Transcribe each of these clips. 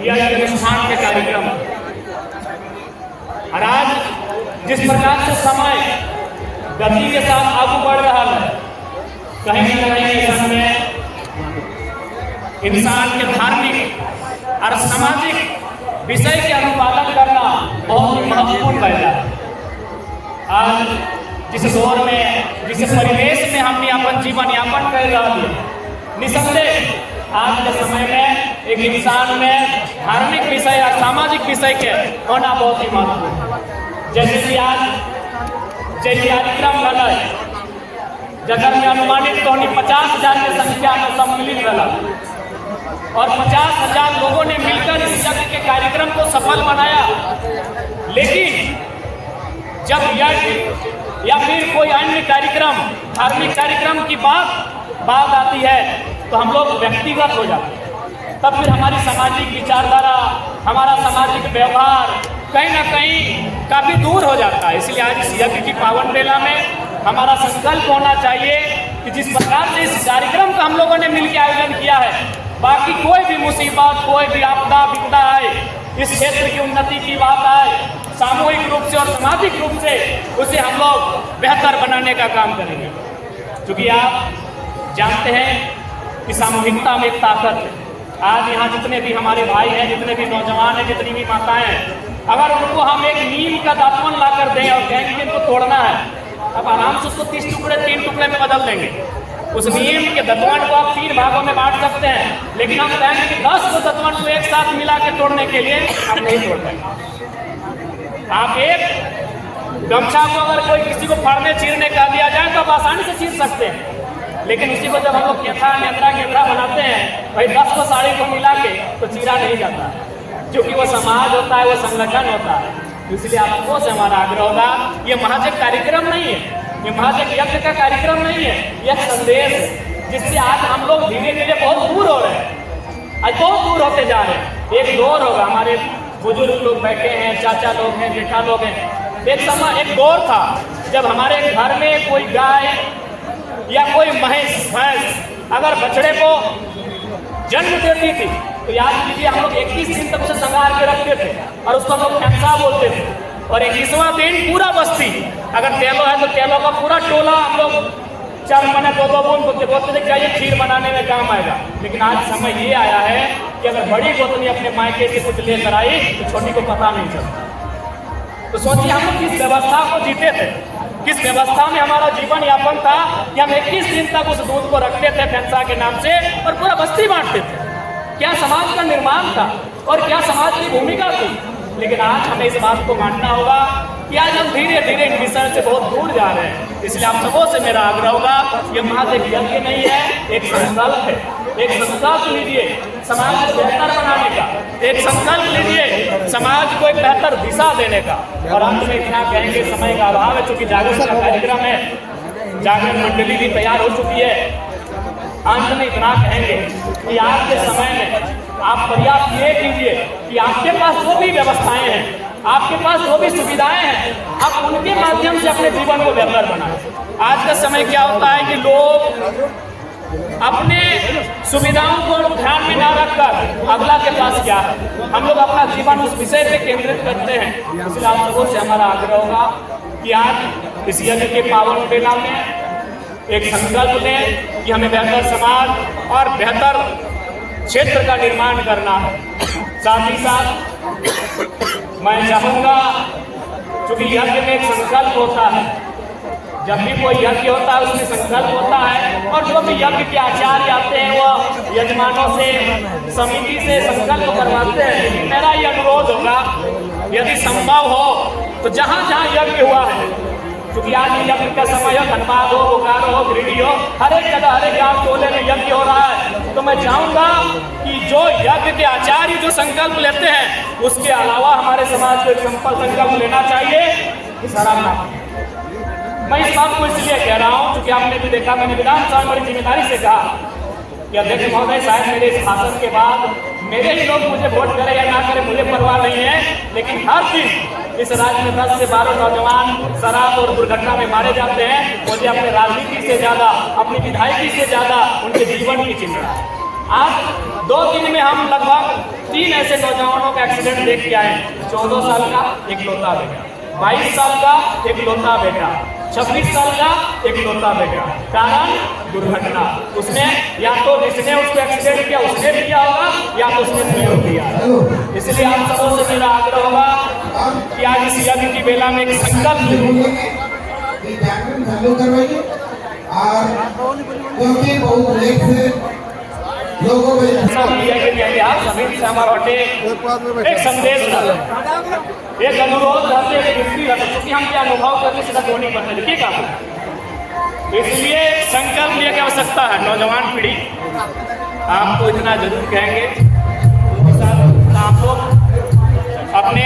यह अनुष्ठान के कार्यक्रम। और आज जिस प्रकार से समय गति के साथ आगे बढ़ रहा है, कहीं न कहीं इस समय इंसान के धार्मिक और सामाजिक विषय के अनुपालन करना बहुत ही महत्वपूर्ण पहला है। आज जिस दौर में, जिस परिवेश में हम अपन जीवन यापन कर रहे हैं, निसंदेह आज के समय में एक इंसान में धार्मिक विषय और सामाजिक विषय के होना बहुत ही महत्वपूर्ण है। जैसे कि आज जय कार्यक्रम रहा, जगह में अनुमानित तो 50,000 की संख्या में सम्मिलित रहा और 50,000 लोगों ने मिलकर इस यज्ञ के कार्यक्रम को सफल बनाया। लेकिन जब यज्ञ या फिर कोई अन्य कार्यक्रम, धार्मिक कार्यक्रम की बात आती है तो हम लोग व्यक्तिगत हो जाते हैं। तब फिर हमारी सामाजिक विचारधारा, हमारा सामाजिक व्यवहार कहीं ना कहीं काफ़ी दूर हो जाता है। इसलिए आज इस यज्ञ की पावन बेला में हमारा संकल्प होना चाहिए कि जिस प्रकार से इस कार्यक्रम का हम लोगों ने मिलकर आयोजन किया है, बाकी कोई भी मुसीबत, कोई भी आपदा विपदा आए, इस क्षेत्र की उन्नति की बात आए, सामूहिक रूप से और सामाजिक रूप से उसे हम लोग बेहतर बनाने का काम करेंगे। क्योंकि आप जानते हैं कि सामूहिकता में एक ताकत है। आज यहाँ जितने भी हमारे भाई हैं, जितने भी नौजवान हैं, जितनी भी माताएं हैं, अगर उनको हम एक नीम का दातुन ला कर दें और कहेंगे इनको तोड़ना है, अब आराम से उसको 30 टुकड़े 3 टुकड़े में बदल देंगे। उस नीम के दतवन को आप 3 भागों में बांट सकते हैं, लेकिन हम कहेंगे कि 10 को दतवन को एक साथ मिला के तोड़ने के लिए हम नहीं तोड़ पाएंगे। आप एक गमछा को अगर कोई किसी को फाड़ने चीरने का दिया जाए तो आप आसानी से चीर सकते हैं, लेकिन उसी को जब हम लोग केंद्रा बनाते हैं, भाई 10 को साड़ी को मिला के तो चीरा नहीं जाता, क्योंकि वो समाज होता है, वो संगठन होता है। इसलिए आपको से हमारा आग्रह होगा, ये महज एक कार्यक्रम नहीं है, ये महज एक यज्ञ का कार्यक्रम नहीं है, यह संदेश है जिससे आज हम लोग धीरे धीरे बहुत दूर हो रहे हैं, आज बहुत दूर होते जा रहे हैं। एक दौर होगा, हमारे बुजुर्ग लोग बैठे हैं, चाचा लोग हैं, जेठा लोग हैं, एक दौर था जब हमारे घर में कोई गाय या कोई भैंस अगर बछड़े को जन्म देती थी तो याद कीजिए हम लोग 21 दिन तक उसे संगार के रखते थे और उसको हम लोग फैंसा बोलते थे। और 21वां दिन पूरा बस्ती, अगर तेलो है तो तेलो का पूरा टोला हम लोग 4 महीने 2-2 बूंद बोलते थे क्या ये खीर बनाने में काम आएगा। लेकिन आज समय ये आया है कि अगर बड़ी गोतनी अपने मायके से कुछ लेकर आई तो छोटी को पता नहीं चलता। तो सोचिए हम लोग किस व्यवस्था को जीते थे, किस व्यवस्था में हमारा जीवन यापन था कि हम 21 दिन तक उस दूध को रखते थे फैंसा के नाम से और पूरा बस्ती बांटते थे। क्या समाज का निर्माण था और क्या समाज की भूमिका थी। लेकिन आज हमें इस बात को मानना होगा कि आज हम धीरे धीरे इन विषय से बहुत दूर जा रहे हैं। इसलिए आप सबों से मेरा आग्रह होगा, ये महज एक यज्ञ नहीं है, एक संकल्प है। एक संकल्प लीजिए समाज को बेहतर बनाने का, एक संकल्प लीजिए समाज को एक बेहतर दिशा देने का। और अंत में इतना कहेंगे, समय का अभाव है, चूंकि जागरण का कार्यक्रम है, जागरण मंडली भी तैयार हो चुकी है। अंत में इतना कहेंगे कि आज के समय में आप प्रयास ये कीजिए कि आपके पास जो भी व्यवस्थाएं हैं, आपके पास जो भी सुविधाएं हैं, आप उनके माध्यम से अपने जीवन को बेहतर बनाएं। आज का समय क्या होता है कि लोग अपने सुविधाओं को ध्यान में ना रखकर अगला के पास क्या है, हम लोग अपना जीवन उस विषय पे केंद्रित करते हैं। इसलिए आप सबों से हमारा आग्रह होगा कि आज इस यज्ञ के पावन बेला में एक संकल्प लें कि हमें बेहतर समाज और बेहतर क्षेत्र का निर्माण करना है। साथ ही साथ मैं चाहूँगा, क्योंकि यज्ञ में एक संकल्प होता है, जब भी कोई यज्ञ होता है उसमें संकल्प होता है, और जो भी यज्ञ के आचार्य आते हैं वो यजमानों से, समिति से संकल्प करवाते हैं। मेरा ये अनुरोध होगा, यदि संभव हो तो जहाँ जहाँ यज्ञ हुआ है, क्योंकि आज यज्ञ का समय हो, धनबाद हो, बोकारो हो, गिरिडीह हो, हर एक जगह हर एक गाँव टोले में यज्ञ हो रहा है, तो मैं चाहूँगा कि जो यज्ञ के आचार्य जो संकल्प लेते हैं उसके अलावा हमारे समाज को एक संकल्प लेना चाहिए कि सारा मैं इस बात को इसलिए कह रहा हूँ क्योंकि आपने भी देखा, मैंने विधानसभा में बड़ी जिम्मेदारी से कहा कि अध्यक्ष महोदय शायद मेरे इस भाषण के बाद मेरे ही लोग मुझे वोट करें या ना करें मुझे परवाह नहीं है, लेकिन हर दिन इस राज्य में 10 से 12 नौजवान शराब और दुर्घटना में मारे जाते हैं। मुझे अपने राजनीति से ज़्यादा, अपनी विधायकी से ज़्यादा उनके जीवन की चिंता है। आज 2 दिन में हम लगभग 3 ऐसे नौजवानों का एक्सीडेंट देख के आए। 14 साल का इकलौता बेटा, 22 साल का इकलौता बेटा, 26 साल का इकलौता बेटा, कारण दुर्घटना। उसने या तो जिसने उसको एक्सीडेंट किया उसने किया होगा या तो उसने प्रयोग किया। इसलिए आप सबों से मेरा आग्रह होगा कि आज इस यज्ञ की बेला में एक संकल्प चालू करवाइए। और क्योंकि बहुत लेट से लोगों को एक संदेश एक अनुरोध रहते हैं, क्योंकि हम क्या अनुभव करने से नहीं करते देखिए काम, इसलिए संकल्प लेने की आवश्यकता है। नौजवान पीढ़ी आपको इतना जरूर कहेंगे, आप लोग अपने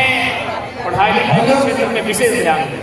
पढ़ाई लिखाई के क्षेत्र में विशेष ध्यान दें।